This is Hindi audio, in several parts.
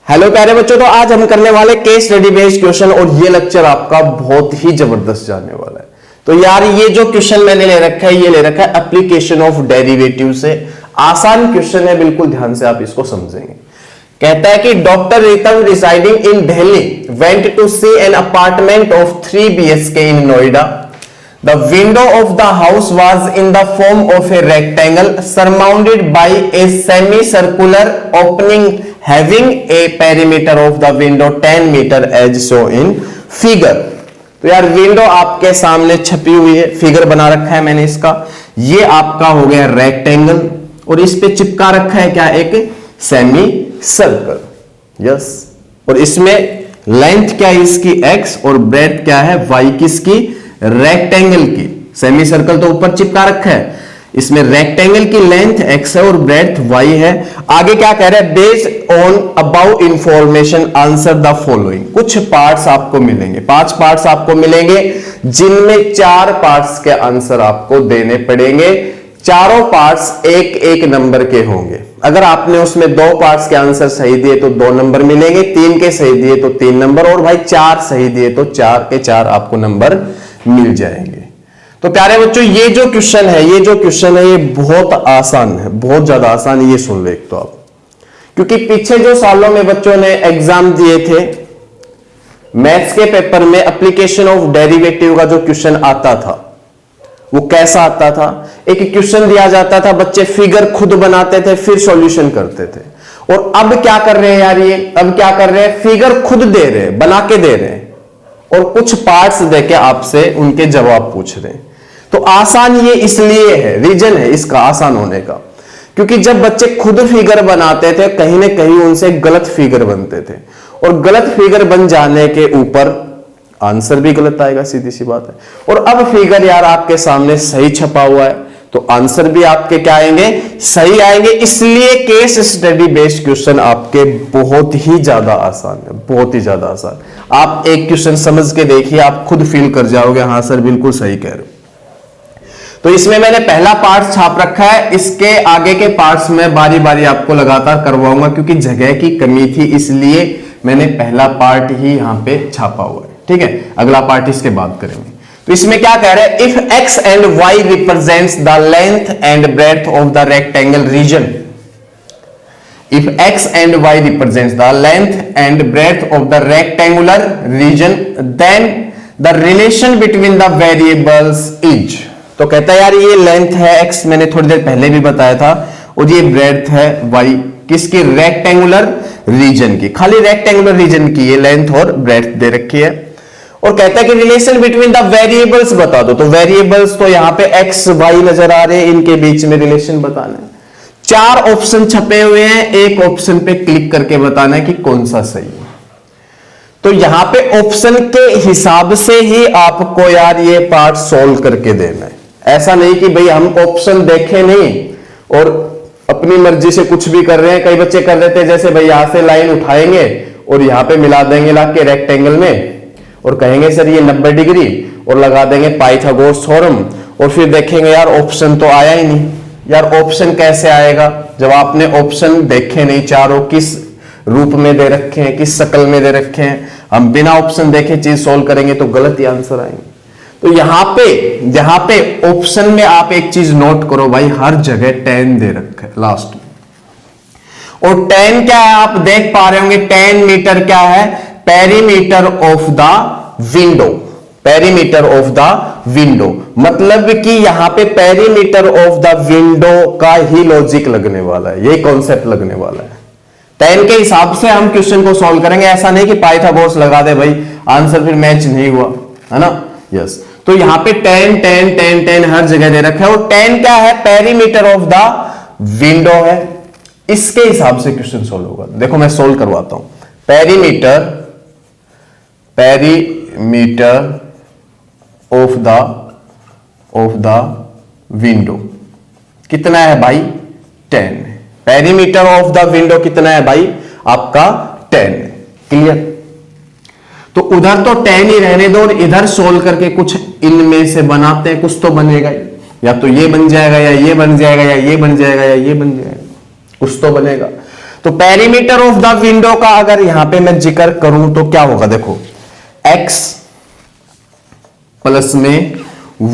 हेलो प्यारे बच्चों, तो आज हम करने वाले केस स्टडी बेस्ड क्वेश्चन और ये लेक्चर आपका बहुत ही जबरदस्त जाने वाला है। तो यार ये जो क्वेश्चन मैंने ले रखा है ये ले रखा है एप्लीकेशन ऑफ डेरिवेटिव से। आसान क्वेश्चन है, बिल्कुल ध्यान से आप इसको समझेंगे। कहता है कि doctor Ritam residing in Delhi went to see an apartment of 3 BHK in Noida. The window of the house was in the form of a rectangle surmounted by a semicircular opening having a perimeter of the window 10 meter as shown in figure। तो यार विंडो आपके सामने छपी हुई है, फिगर बना रखा है मैंने इसका। ये आपका हो गया रेक्टेंगल और इस पे चिपका रखा है क्या, एक सेमी सर्कल। यस, और इसमें लेंथ क्या है इसकी x और ब्रेड्थ क्या है y किसकी, रेक्टेंगल की। सेमी सर्कल तो ऊपर चिपका रखा है, इसमें रेक्टेंगल की लेंथ x है और ब्रेड्थ y है। आगे क्या कह रहा है, based on above information answer the following. कुछ पार्ट्स आपको मिलेंगे, 5 पार्ट्स आपको मिलेंगे जिनमें 4 पार्ट्स के आंसर आपको देने पड़ेंगे। चारों पार्ट्स एक एक नंबर के होंगे। अगर आपने उसमें 2 पार्ट्स के आंसर सही दिए तो 2 नंबर मिलेंगे, 3 के सही दिए तो 3 नंबर, और भाई 4 सही दिए तो 4 के 4 आपको नंबर मिल जाएंगे। तो प्यारे बच्चों ये जो क्वेश्चन है ये बहुत आसान है, बहुत ज्यादा आसान है। ये सुन लो एक तो आप, क्योंकि पीछे जो सालों में बच्चों ने एग्जाम दिए थे मैथ्स के पेपर में एप्लीकेशन ऑफ डेरिवेटिव का जो क्वेश्चन आता था वो कैसा आता था। एक क्वेश्चन दिया जाता था, बच्चे फिगर खुद बनाते थे फिर सॉल्यूशन करते थे। और अब क्या कर रहे हैं यार, ये अब क्या कर रहे हैं, फिगर खुद दे रहे हैं, बना के दे रहे हैं और कुछ पार्ट्स देके आपसे उनके जवाब पूछ रहे हैं। तो आसान ये इसलिए है, रीजन है इसका आसान होने का, क्योंकि जब बच्चे खुद फिगर बनाते थे कहीं ना कहीं उनसे गलत फिगर बनते थे, और गलत फिगर बन जाने के ऊपर आंसर भी गलत आएगा, सीधी सी बात है। और अब फिगर यार आपके सामने सही छपा हुआ है तो आंसर भी आपके क्या आएंगे, सही आएंगे। इसलिए केस स्टडी बेस्ड क्वेश्चन आपके बहुत ही ज्यादा आसान है, बहुत ही ज्यादा आसान। आप एक क्वेश्चन समझ के देखिए, आप खुद फील कर जाओगे हाँ सर बिल्कुल सही कह रहे हो। तो इसमें मैंने पहला पार्ट छाप रखा है, इसके आगे के पार्ट्स में बारी बारी आपको लगातार करवाऊंगा, क्योंकि जगह की कमी थी इसलिए मैंने पहला पार्ट ही यहां पे छापा हुआ है। ठीक है, अगला पार्ट इसके बाद करेंगे। तो इसमें क्या कह रहा है, if x and y represents the length and breadth of the rectangle region, if x and y represents the length and breadth of the rectangular region, then the relation between the variables is। तो कहता है यार ये लेंथ है x, मैंने थोड़ी देर पहले भी बताया था, और ये ब्रेड्थ है y किसकी, रेक्टेंगुलर रीजन की। खाली रेक्टेंगुलर रीजन की ये लेंथ और ब्रेड्थ दे रखी है। और कहता है कि रिलेशन बिटवीन द वेरिएबल्स बता दो। तो वेरिएबल्स तो यहां पे x y नजर आ रहे हैं, इनके बीच में रिलेशन बताना है। 4 ऑप्शन छपे हुए हैं, एक ऑप्शन पे क्लिक करके बताना है कि कौन सा सही है। तो यहां पे ऑप्शन के हिसाब से ही आपको यार ये पार्ट सॉल्व करके देना है। ऐसा नहीं कि भाई हम ऑप्शन देखे नहीं और अपनी मर्जी से कुछ भी कर रहे हैं। कई बच्चे कर देते हैं जैसे भाई यहां से लाइन उठाएंगे और यहां पे मिला देंगे ला के रेक्टेंगल में और कहेंगे सर ये 90 डिग्री और लगा देंगे पाइथागोरस थ्योरम, और फिर देखेंगे यार ऑप्शन तो आया ही नहीं। यार ऑप्शन कैसे आएगा जब आपने ऑप्शन देखे नहीं, चारों किस रूप में दे रखे हैं, किस शक्ल में दे रखे हैं। हम बिना ऑप्शन देखे चीज सोल्व करेंगे तो गलत ही आंसर आएंगे। तो यहां पे ऑप्शन में आप एक चीज नोट करो भाई, हर जगह 10 दे रखा है लास्ट में। और 10 क्या है आप देख पा रहे होंगे, 10 मीटर क्या है, perimeter of the window. Perimeter of the window मतलब कि यहां पे पेरीमीटर ऑफ द विंडो का ही लॉजिक लगने वाला है, ये कॉन्सेप्ट लगने वाला है। 10 के हिसाब से हम क्वेश्चन को सॉल्व करेंगे, ऐसा नहीं कि पाइथागोरस लगा दे भाई आंसर फिर मैच नहीं हुआ, है ना। यस, तो यहां पे 10 10 10 10 हर जगह दे रखा है। और 10 क्या है, पेरीमीटर ऑफ द विंडो है। इसके हिसाब से क्वेश्चन सॉल्व होगा। देखो मैं सॉल्व करवाता हूं। पेरीमीटर ऑफ द विंडो कितना है भाई, 10। पेरीमीटर ऑफ द विंडो कितना है भाई आपका, 10। क्लियर। तो उधर तो 10 ही रहने दो और इधर सोल्व करके कुछ इनमें से बनाते हैं, कुछ तो बनेगा ही। या तो ये बन जाएगा या ये बन जाएगा या ये बन जाएगा या ये बन जाएगा, कुछ तो बनेगा। तो तो पेरीमीटर ऑफ द विंडो का अगर यहां पे मैं जिक्र करूं तो क्या होगा, देखो x प्लस में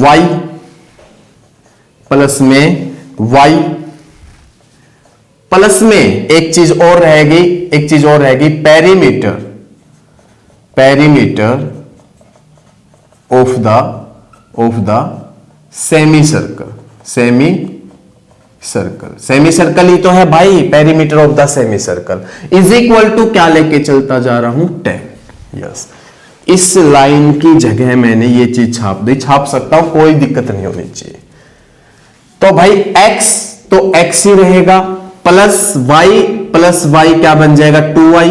y प्लस में y प्लस में एक चीज और रहेगी perimeter of the semi circle ही तो है भाई, perimeter of the semi circle is equal to क्या लेके चलता जा रहा हूं 10। यस, इस लाइन की जगह मैंने ये चीज छाप सकता हूं, कोई दिक्कत नहीं होनी चाहिए। तो भाई x ही रहेगा प्लस y क्या बन जाएगा 2y,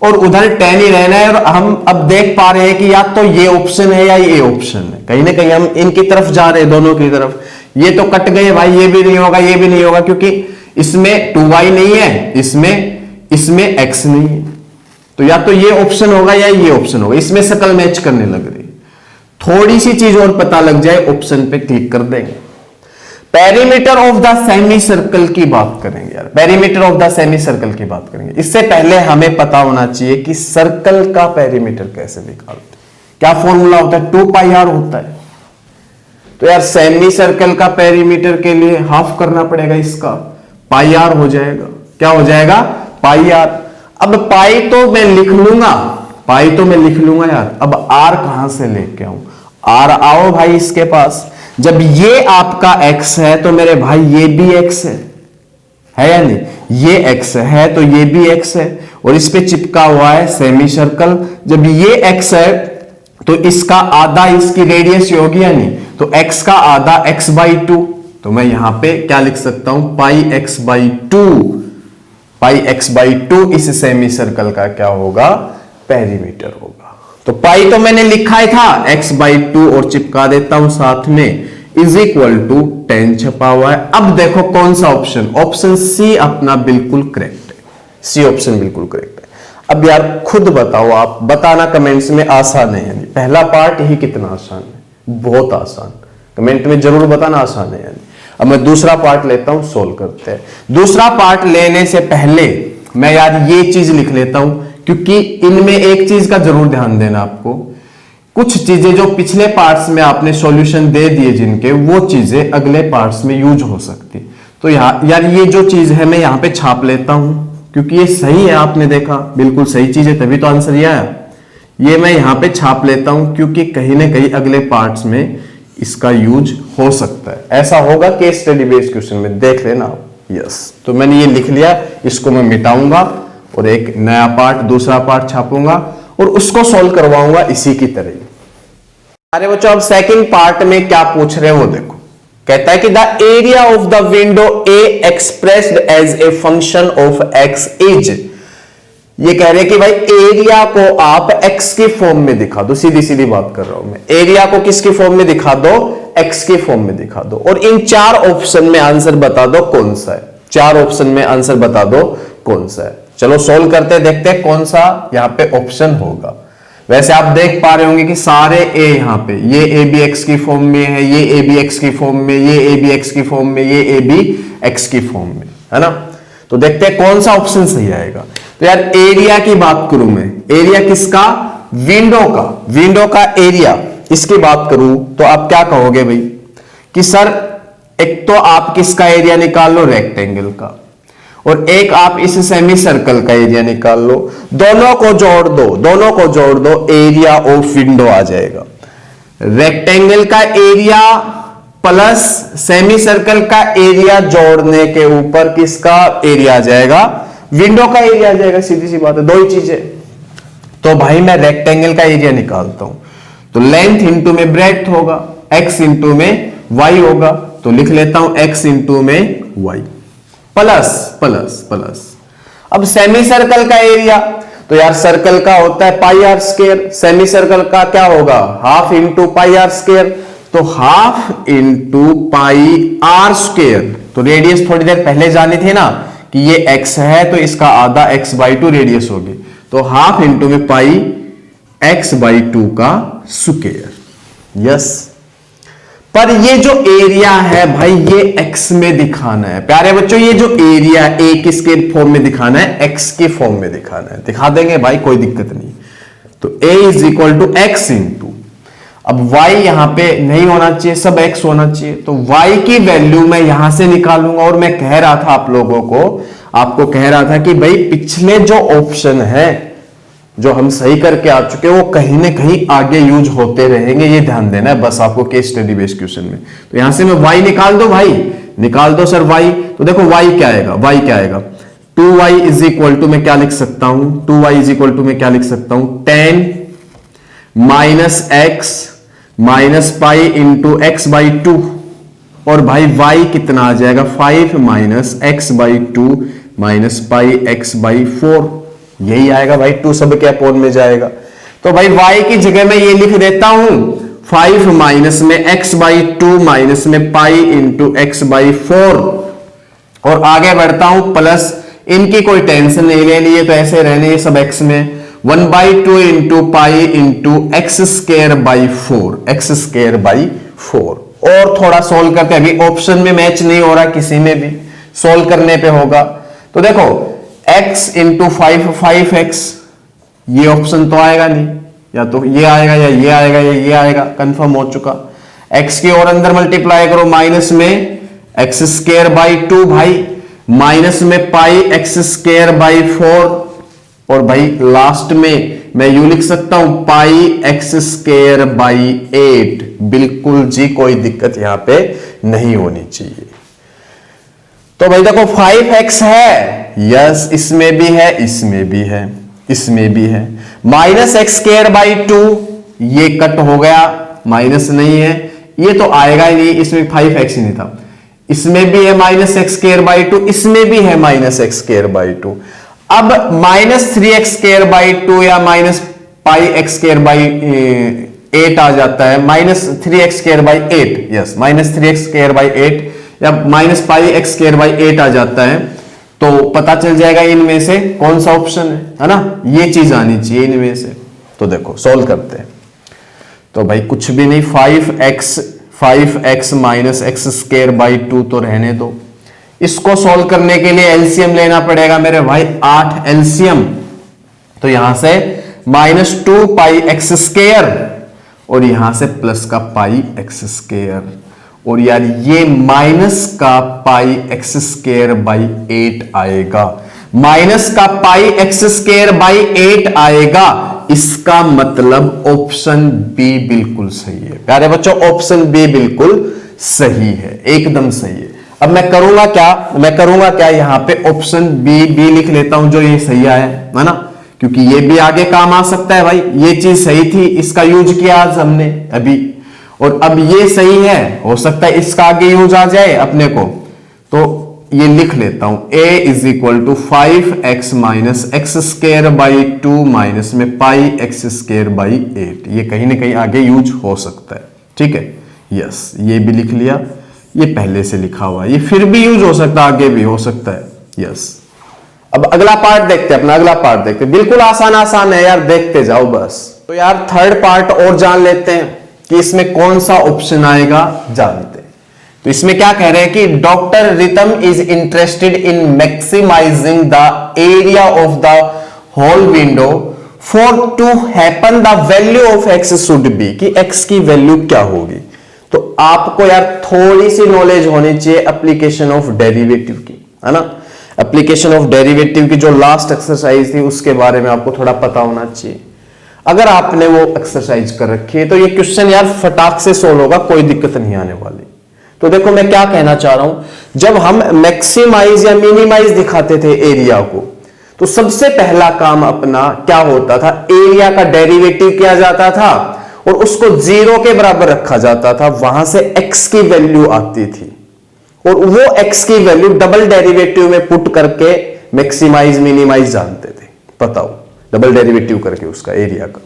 और उधर 10 ही रहना है। और हम अब देख पा रहे हैं कि या तो ये ऑप्शन है या ये ऑप्शन है, कहीं ना कहीं हम इनकी तरफ जा रहे हैं, दोनों की तरफ। ये तो कट गए भाई, ये भी नहीं होगा, ये भी नहीं होगा, क्योंकि इसमें 2y नहीं है, इसमें x नहीं है। तो या तो ये ऑप्शन होगा या ये ऑप्शन होगा, इसमें शक्ल मैच करने लग रही। थोड़ी सी चीज और पता लग जाए, ऑप्शन पे क्लिक कर देंगे। Perimeter of the semi circle की बात करेंगे यार, perimeter of the semi circle की बात करेंगे। इससे पहले हमें पता होना चाहिए कि सर्कल का पेरीमीटर कैसे निकालते हैं, क्या फॉर्मूला होता है, 2πr होता है। तो यार सेमी सर्कल का पेरीमीटर के लिए हाफ करना पड़ेगा, इसका πr हो जाएगा। क्या हो जाएगा, πr। अब पाई तो मैं लिख लूंगा यार, अब r कहां से लेके आऊं, r आओ भाई इसके पास। जब ये आपका x है तो मेरे भाई ये भी x है या नहीं, ये x है तो ये भी x है, और इस पे चिपका हुआ है सेमी सर्कल। जब ये x है तो इसका आधा इसकी रेडियस होगी या नहीं, तो x का आधा x/2। तो मैं यहां पे क्या लिख सकता हूं, πx/2 इस सेमी सर्कल का क्या होगा, पेरीमीटर होगा। तो पाई तो मैंने लिखा ही था, x/2 और चिपका देता हूं साथ में, इज इक्वल टू 10 छपा हुआ है। अब देखो कौन सा ऑप्शन सी अपना बिल्कुल करेक्ट है, सी ऑप्शन बिल्कुल करेक्ट है। अब यार खुद बताओ, आप बताना कमेंट्स में, आसान है यानी पहला पार्ट ही कितना आसान है, बहुत आसान, कमेंट में जरूर बताना आसान है यानी। अब मैं दूसरा पार्ट लेता हूं, सोल्व करते हैं। दूसरा पार्ट लेने से पहले मैं यार ये चीज लिख लेता हूं, क्योंकि इनमें एक चीज का जरूर ध्यान देना आपको, कुछ चीजें जो पिछले पार्ट्स में आपने सॉल्यूशन दे दिए जिनके, वो चीजें अगले पार्ट्स में यूज हो सकती। तो यार ये जो चीज है मैं यहां पे छाप लेता हूं, क्योंकि ये सही है, आपने देखा बिल्कुल सही चीज है, तभी तो आंसर ये आया। ये मैं यहां पे छाप लेता हूं, क्योंकि कहीं ना कहीं अगले पार्ट्स में इसका यूज हो सकता है। ऐसा होगा केस स्टडी बेस्ड क्वेश्चन में, देख लेना आप। यस, तो मैंने ये लिख लिया, इसको मैं मिटाऊंगा और एक नया पार्ट, दूसरा पार्ट छापूंगा और उसको सॉल्व करवाऊंगा इसी की तरह। अरे बच्चों, अब सेकंड पार्ट में क्या पूछ रहे हैं वो देखो। कहता है कि the area of the window a expressed as a function of x is, ये कह रहे हैं कि भाई एरिया को आप एक्स के फॉर्म में दिखा दो। सीधी सीधी बात कर रहा हूं मैं, एरिया को किसके फॉर्म में दिखा दो, एक्स के फॉर्म में दिखा दो, और इन चार ऑप्शन में आंसर बता दो कौन सा है, चार ऑप्शन में आंसर बता दो कौन सा है। चलो सोल्व करते, देखते हैं कौन सा यहां पे ऑप्शन होगा। वैसे आप देख पा रहे होंगे कि सारे ए यहां पे, ये ए बी एक्स की फॉर्म में है, ये ए बी एक्स की फॉर्म में, ये ए बी एक्स की फॉर्म में, ये ए बी एक्स की फॉर्म में, है ना। तो देखते हैं कौन सा ऑप्शन सही आएगा। तो यार एरिया की बात करूं मैं, एरिया किसका, विंडो का एरिया, इसकी बात करूं तो आप क्या कहोगे भाई कि सर एक तो आप किसका एरिया निकाल लो, रेक्टेंगल का, और एक आप इस सेमी सर्कल का एरिया निकाल लो, दोनों को जोड़ दो, एरिया ऑफ विंडो आ जाएगा। रेक्टेंगल का एरिया प्लस सेमी सर्कल का एरिया जोड़ने के ऊपर किसका एरिया आ जाएगा, विंडो का एरिया आ जाएगा। सीधी सी बात है, दो ही चीजें। तो भाई मैं रेक्टेंगल का एरिया निकालता हूं, तो लेंथ इंटू में ब्रेड्थ होगा, एक्स इंटू में वाई होगा, तो लिख लेता हूं एक्स इंटू में वाई प्लस। अब सेमी सर्कल का एरिया, तो यार सर्कल का होता है pi r square, semi circle का क्या होगा, half into pi r square, तो half into pi r square. तो रेडियस थोड़ी देर पहले जानी थी ना कि ये x है, तो इसका आधा x/2 रेडियस होगी, तो हाफ इंटू में पाई x/2 का स्क्वायर। यस, पर ये जो एरिया है भाई ये एक्स में दिखाना है प्यारे बच्चों, ये जो एरिया ए किसके फॉर्म में दिखाना है, एक्स के फॉर्म में दिखाना है। दिखा देंगे भाई, कोई दिक्कत नहीं। तो A is equal to x into, अब y यहां पे नहीं होना चाहिए, सब x होना चाहिए। तो y की वैल्यू मैं यहां से निकालूंगा। और मैं कह रहा था आप लोगों को, आपको कह रहा था कि भाई पिछले जो ऑप्शन है जो हम सही करके आ चुके वो कहीं ना कहीं आगे यूज होते रहेंगे, ये ध्यान देना है बस आपको केस स्टडी बेस्ड क्वेश्चन में। तो यहां से मैं y निकाल दो भाई, निकाल दो सर y। तो देखो y क्या आएगा, y क्या आएगा, 2y इज इक्वल टू मैं क्या लिख सकता हूं, 2y इज इक्वल टू मैं क्या लिख सकता हूं, 10 minus x minus pi into x by 2। और भाई y कितना आ जाएगा, 5 minus x by 2 minus pi x by 4, यही आएगा भाई, 2 सब के अपोन में जाएगा। तो भाई y की जगह मैं ये लिख देता हूं 5 माइनस में x बाई 2 माइनस में पाई इंटू एक्स बाई 4। और आगे बढ़ता हूं प्लस, इनकी कोई टेंशन नहीं लेनी है तो ऐसे रहने ये सब x में, 1/2 into pi into x square by 4, x square by 4। और थोड़ा सोल्व करते हैं, अभी ऑप्शन में मैच नहीं हो रहा, किसी में भी सोल्व करने पे होगा। तो देखो x इंटू 5x, ये ऑप्शन तो आएगा नहीं, या तो ये आएगा या ये आएगा या ये आएगा, कंफर्म हो चुका। x की और अंदर मल्टीप्लाई करो माइनस में एक्स स्क्वायर बाई 2 भाई, माइनस में पाई एक्स स्क्वायर बाई 4। और भाई लास्ट में मैं यू लिख सकता हूं पाई एक्स स्क्वायर बाई 8। बिल्कुल जी, कोई दिक्कत यहां पे नहीं होनी चाहिए। तो भाई देखो 5x है, यस इसमें भी है, इसमें भी है, इसमें भी है। माइनस एक्स स्क्वायर बाई 2, ये कट हो गया, माइनस नहीं है, ये तो आएगा ही नहीं, इसमें 5x ही नहीं था। इसमें भी है माइनस एक्स स्क्वायर बाई 2, इसमें भी है माइनस एक्स स्क्वायर बाई 2। अब माइनस 3x स्क्वायर बाई 2 या minus pi x square by 8 आ जाता है, minus 3x square by 8, yes minus 3x square by 8 या minus pi x square by 8 आ जाता है। तो पता चल जाएगा इनमें से कौन सा ऑप्शन है ना, ये चीज आनी चाहिए इनमें से। तो देखो सोल्व करते हैं। तो भाई कुछ भी नहीं, 5x minus x square by 2 तो रहने दो। इसको सॉल्व करने के लिए एलसीएम लेना पड़ेगा मेरे भाई, 8 एलसीएम। तो यहां से माइनस 2 पाई एक्स स्क्वायर और यहां से प्लस का पाई एक्स स्क्वायर, और यार ये माइनस का पाई एक्स स्क्वायर बाई 8 आएगा, माइनस का पाई एक्स स्क्वायर बाई 8 आएगा। इसका मतलब ऑप्शन बी बिल्कुल सही है प्यारे बच्चों, ऑप्शन बी बिल्कुल सही है, एकदम सही है। अब मैं करूंगा क्या, यहां पे ऑप्शन बी लिख लेता हूं जो ये सही आया है ना, क्योंकि ये भी आगे काम आ सकता है भाई। ये चीज सही थी, इसका यूज किया आज हमने अभी, और अब ये सही है, हो सकता है इसका आगे यूज आ जाए अपने को। तो ये लिख लेता हूं, a is equal to 5x minus x square by 2 minus में पाई एक्स स्क्वायर बाई 8। ये कहीं ना कहीं आगे यूज हो सकता है, ठीक है, यस ये भी लिख लिया, ये पहले से लिखा हुआ है, ये फिर भी यूज हो सकता है, आगे भी हो सकता है, यस। अब अगला पार्ट देखते हैं, अपना अगला पार्ट देखते हैं, बिल्कुल आसान है यार, देखते जाओ बस। तो यार थर्ड पार्ट और जान लेते हैं कि इसमें कौन सा ऑप्शन आएगा, जानते हैं। तो इसमें क्या कह रहे हैं कि doctor Ritam is interested in maximising the area of the whole window for to happen the value of x should be, कि एक्स की वैल्यू क्या होगी। तो आपको यार थोड़ी सी नॉलेज होनी चाहिए एप्लीकेशन ऑफ डेरिवेटिव की, है ना। एप्लीकेशन ऑफ डेरिवेटिव की जो लास्ट एक्सरसाइज थी उसके बारे में आपको थोड़ा पता होना चाहिए। अगर आपने वो एक्सरसाइज कर रखी है तो ये क्वेश्चन यार फटाक से सोल्व होगा, कोई दिक्कत नहीं आने वाली। तो देखो मैं क्या कहना चाह रहा हूं, जब हम मैक्सिमाइज या मिनिमाइज दिखाते थे एरिया को, तो सबसे पहला काम अपना क्या होता था, एरिया का डेरिवेटिव किया जाता था और उसको 0 के बराबर रखा जाता था, वहां से x की वैल्यू आती थी और वो x की वैल्यू डबल डेरिवेटिव में पुट करके मैक्सिमाइज मिनिमाइज जानते थे। बताओ, डबल डेरिवेटिव करके उसका एरिया का।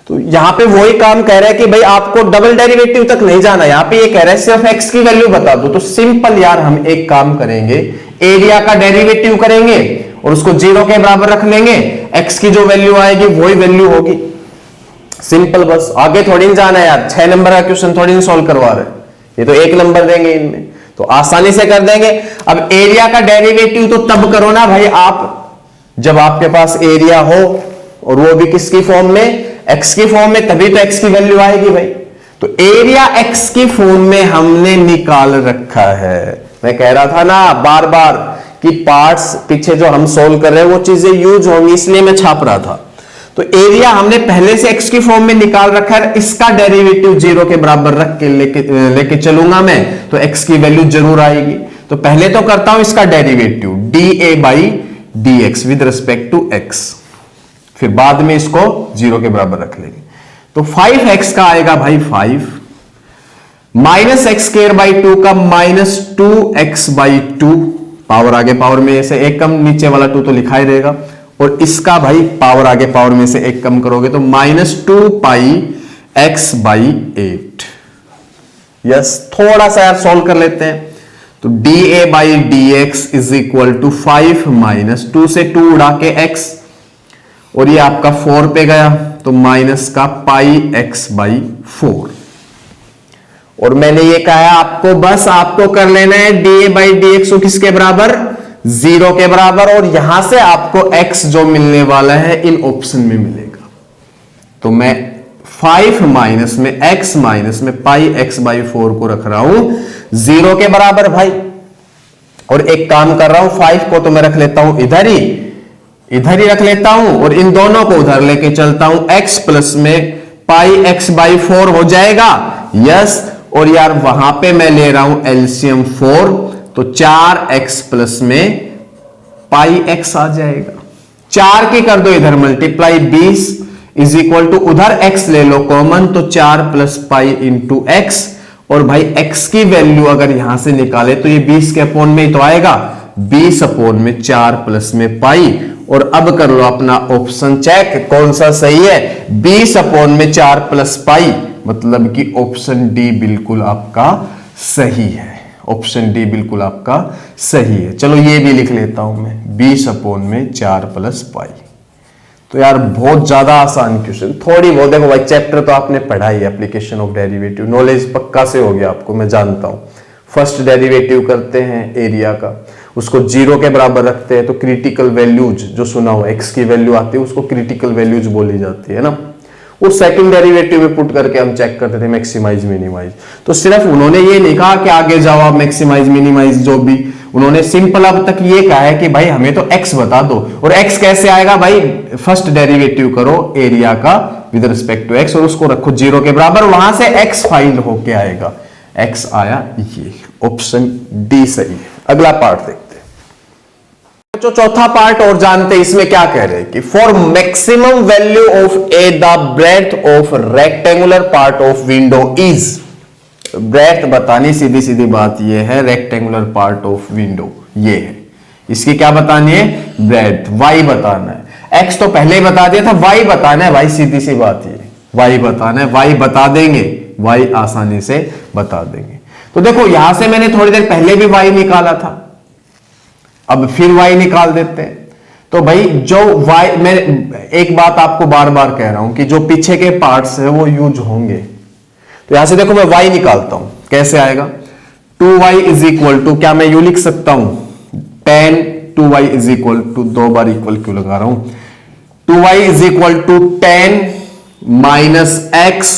तो यहां पे वही काम कह रहा है कि भाई आपको डबल डेरिवेटिव तक नहीं जाना, यहां पे ये कह रहा है सिर्फ x की वैल्यू बता दो। तो सिंपल यार हम एक काम करेंगे, एरिया का डेरिवेटिव करेंगे और उसको 0 के बराबर रख लेंगे, x की जो वैल्यू आएगी वही वैल्यू होगी। सिंपल, बस आगे थोड़ी नहीं जाना है यार, 6 नंबर का क्वेश्चन थोड़ी नहीं सॉल्व करवा रहे, ये तो 1 नंबर देंगे इनमें, तो आसानी से कर देंगे। अब एरिया का डेरिवेटिव तो तब करो ना भाई आप जब आपके पास एरिया हो, और वो भी किसकी फॉर्म में, एक्स की फॉर्म में, तभी तो एक्स की वैल्यू आएगी भाई। तो एरिया एक्स की फॉर्म में हमने निकाल रखा है। मैं कह रहा था ना बार बार कि पार्ट्स पीछे जो हम सोल्व कर रहे हैं वो चीजें यूज होंगी, इसलिए मैं छाप रहा था। तो एरिया हमने पहले से एक्स की फॉर्म में निकाल रखा है, इसका डेरिवेटिव 0 के बराबर रख के लेके चलूंगा मैं, तो एक्स की वैल्यू जरूर आएगी। तो पहले तो करता हूं इसका derivative d by d x with respect to x, फिर बाद में इसको 0 के बराबर रख लेंगे। तो 5x का आएगा भाई 5, माइनस एक्स स्क्वायर बाई 2 का माइनस 2x बाई 2, पावर आगे पावर में से एक कम, नीचे वाला 2 तो लिखा ही रहेगा, और इसका भाई पावर आगे पावर में से एक कम करोगे तो minus 2 pi x by 8। Yes, थोड़ा सा यार सॉल्व कर लेते हैं। तो dA by d x is equal to 5 minus 2 से 2 उड़ा के x, और ये आपका 4 पे गया तो माइनस का पाई x बाई 4। और मैंने ये कहा आपको, बस आपको कर लेना है dA बाई डी एक्स को किसके बराबर, 0 के बराबर, और यहां से आपको x जो मिलने वाला है इन ऑप्शन में मिलेगा। तो मैं 5 माइनस में x माइनस में पाई x बाई 4 को रख रहा हूं 0 के बराबर भाई। और एक काम कर रहा हूं, 5 को तो मैं रख लेता हूं इधर ही रख लेता हूं, और इन दोनों को उधर लेके चलता हूं, x प्लस में पाई x बाई 4 हो जाएगा। यस, और यार वहां पे मैं ले रहा हूं एलसीएम 4, तो 4x प्लस में पाई x आ जाएगा। 4 की कर दो इधर मल्टीप्लाई, 20 इज इक्वल टू उधर x ले लो कॉमन, तो 4 प्लस पाई इंटू एक्स। और भाई x की वैल्यू अगर यहां से निकाले तो ये 20 के अपोन में ही तो आएगा, 20 अपोन में 4 प्लस में पाई। और अब कर लो अपना ऑप्शन चेक कौन सा सही है, 20 अपोन में 4 प्लस पाई, मतलब कि ऑप्शन डी बिल्कुल आपका सही है। ऑप्शन डी बिल्कुल आपका सही है। चलो ये भी लिख लेता हूं मैं, 20 अपोन में 4 प्लस पाई। तो यार बहुत ज्यादा आसान क्वेश्चन, थोड़ी बहुत देखो भाई चैप्टर तो आपने पढ़ा ही, एप्लीकेशन ऑफ डेरिवेटिव, नॉलेज पक्का से हो गया आपको, मैं जानता हूं। फर्स्ट डेरिवेटिव करते हैं एरिया का, उसको 0 के बराबर रखते हैं, तो क्रिटिकल वैल्यूज जो सुना हो, x की वैल्यू आती है उसको क्रिटिकल वैल्यूज बोली जाती है ना। वो सेकंड डेरिवेटिव में पुट करके हम चेक करते थे मैक्सिमाइज मिनिमाइज। तो सिर्फ उन्होंने ये नहीं कहा कि आगे जाओ आप मैक्सिमाइज मिनिमाइज, जो भी उन्होंने सिंपल अब तक ये कहा है कि भाई हमें तो x बता दो। और x कैसे आएगा भाई, फर्स्ट डेरिवेटिव करो एरिया का विद रिस्पेक्ट टू x, और उसको रखो 0 के बराबर, वहां से x फाइंड होके आएगा। x आया, ये ऑप्शन डी सही है। अगला पार्ट देखते हैं, जो चौथा पार्ट और जानते हैं इसमें क्या कह रहे हैं कि for maximum value of A the breadth of rectangular part of window is, breadth बतानी सीधी सीधी बात ये है, रेक्टेंगुलर पार्ट ऑफ विंडो ये है, इसकी क्या बतानी है, ब्रेड्थ, y बताना है। x तो पहले ही बता दिया था, y बताना है भाई, सीधी सी बात ये, y बताना है, y बता देंगे, y आसानी से बता देंगे। तो देखो यहां से मैंने थोड़ी देर पहले भी y निकाला था, अब फिर y निकाल देते हैं। तो भाई जो y, मैं एक बात आपको बार बार कह रहा हूं कि जो पीछे के पार्ट्स है वो यूज होंगे। तो यहां से देखो मैं y निकालता हूं, कैसे आएगा, 2y इज इक्वल टू, क्या मैं यू लिख सकता हूं, 10 2y इज इक्वल टू, 2 बार इक्वल क्यों लगा रहा हूं, 2y is equal to 10 minus x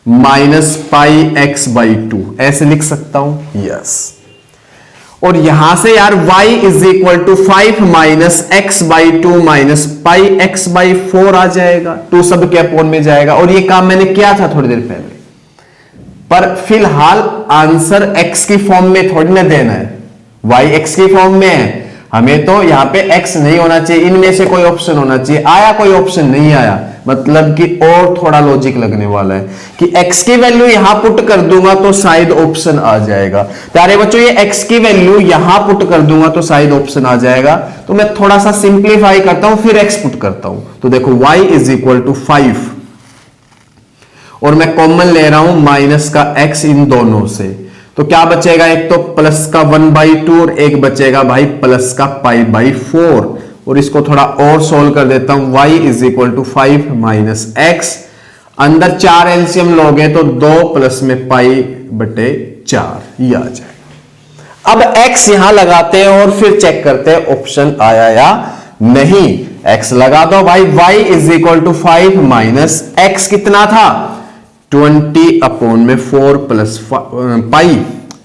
minus pi x by 2, ऐसे लिख सकता हूं। यस, और यहां से यार y is equal to 5 minus x by 2 minus pi x by 4 आ जाएगा, 2 सब के अपोन में जाएगा। और ये काम मैंने किया था थोड़ी देर पहले, पर फिलहाल आंसर x की फॉर्म में थोड़ी ना देना है, y x की फॉर्म में है, हमें तो यहां पे x नहीं होना चाहिए, इनमें से कोई ऑप्शन होना चाहिए। आया कोई ऑप्शन नहीं आया, मतलब कि और थोड़ा लॉजिक लगने वाला है कि x की वैल्यू यहां पुट कर दूंगा तो शायद ऑप्शन आ जाएगा। प्यारे बच्चों ये x की वैल्यू यहां पुट कर दूंगा तो शायद ऑप्शन आ जाएगा। तो मैं थोड़ा सा सिंप्लीफाई करता हूं, फिर x पुट करता हूं। तो देखो y इज इक्वल टू 5, और मैं कॉमन ले रहा हूं माइनस का x इन दोनों से, तो क्या बचेगा, एक तो प्लस का 1/2 और एक बचेगा भाई प्लस का π/4। और इसको थोड़ा और सोल्व कर देता हूं, y is equal to 5 minus x, अंदर 4 एलसीएम लोगे तो 2 प्लस में π/4 4 ये आ जाएगा। अब x यहां लगाते हैं और फिर चेक करते हैं ऑप्शन आया या नहीं। x लगा दो भाई, y is equal to 5 minus x कितना था 20 अपॉन में 4 प्लस पाई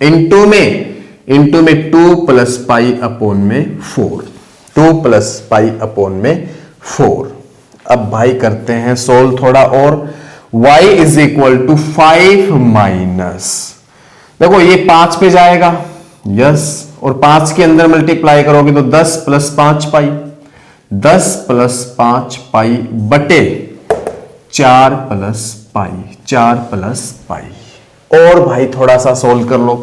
इंटू में 2 प्लस पाई अपॉन में 4, 2 प्लस पाई अपॉन में 4। अब भाई करते हैं सोल्व थोड़ा और। y is equal to 5 minus, देखो ये 5 पे जाएगा, यस, और 5 के अंदर मल्टीप्लाई करोगे तो 10 प्लस 5 पाई, 10 प्लस 5 पाई बटे 4 प्लस पाई, 4 प्लस पाई। और भाई थोड़ा सा सोल्व कर लो।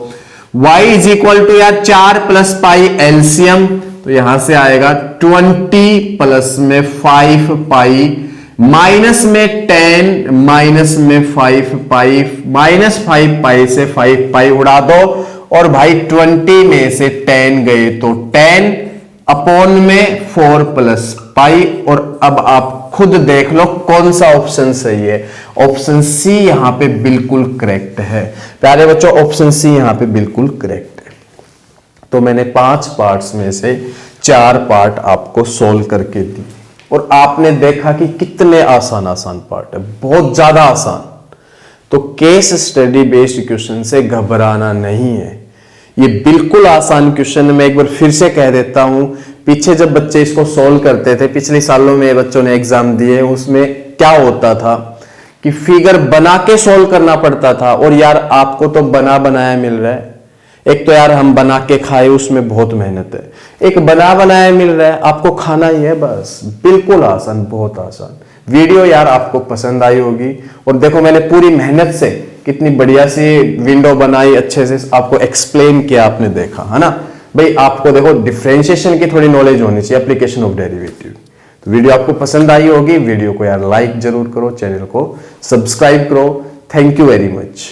y इज इक्वल टू यार 4 प्लस पाई एलसीएम, तो यहां से आएगा 20 प्लस में 5 पाई माइनस में 10 माइनस में 5 पाई, माइनस 5 पाई से 5 पाई उड़ा दो और भाई 20 में से 10 गए तो 10 अपॉन में 4 प्लस पाई। और अब आप खुद देख लो कौन सा ऑप्शन सही है। ऑप्शन सी यहां पे बिल्कुल करेक्ट है प्यारे बच्चों, ऑप्शन सी यहां पे बिल्कुल करेक्ट है। तो मैंने 5 पार्ट्स में से 4 पार्ट आपको सोल्व करके दी और आपने देखा कि कितने आसान पार्ट है, बहुत ज्यादा आसान। तो केस स्टडी बेस्ड क्वेश्चन से घबराना नहीं है, ये बिल्कुल आसान क्वेश्चन। मैं एक बार फिर से कह देता हूं, पीछे जब बच्चे इसको सोल्व करते थे, पिछले सालों में बच्चों ने एग्जाम दिए, उसमें क्या होता था कि फिगर बना के सोल्व करना पड़ता था। और यार आपको तो बना बनाया मिल रहा है, एक तो यार हम बना के खाए उसमें बहुत मेहनत है, एक बना बनाया मिल रहा है, आपको खाना ही है बस। बिल्कुल आसान, बहुत आसान। वीडियो यार आपको पसंद आई होगी। और देखो मैंने पूरी मेहनत से कितनी बढ़िया सी विंडो बनाई, अच्छे से आपको एक्सप्लेन किया, आपने देखा है ना भाई। आपको देखो डिफरेंशिएशन की थोड़ी नॉलेज होनी चाहिए, एप्लीकेशन ऑफ डेरिवेटिव। तो वीडियो आपको पसंद आई होगी, वीडियो को यार लाइक जरूर करो, चैनल को सब्सक्राइब करो। Thank you very much.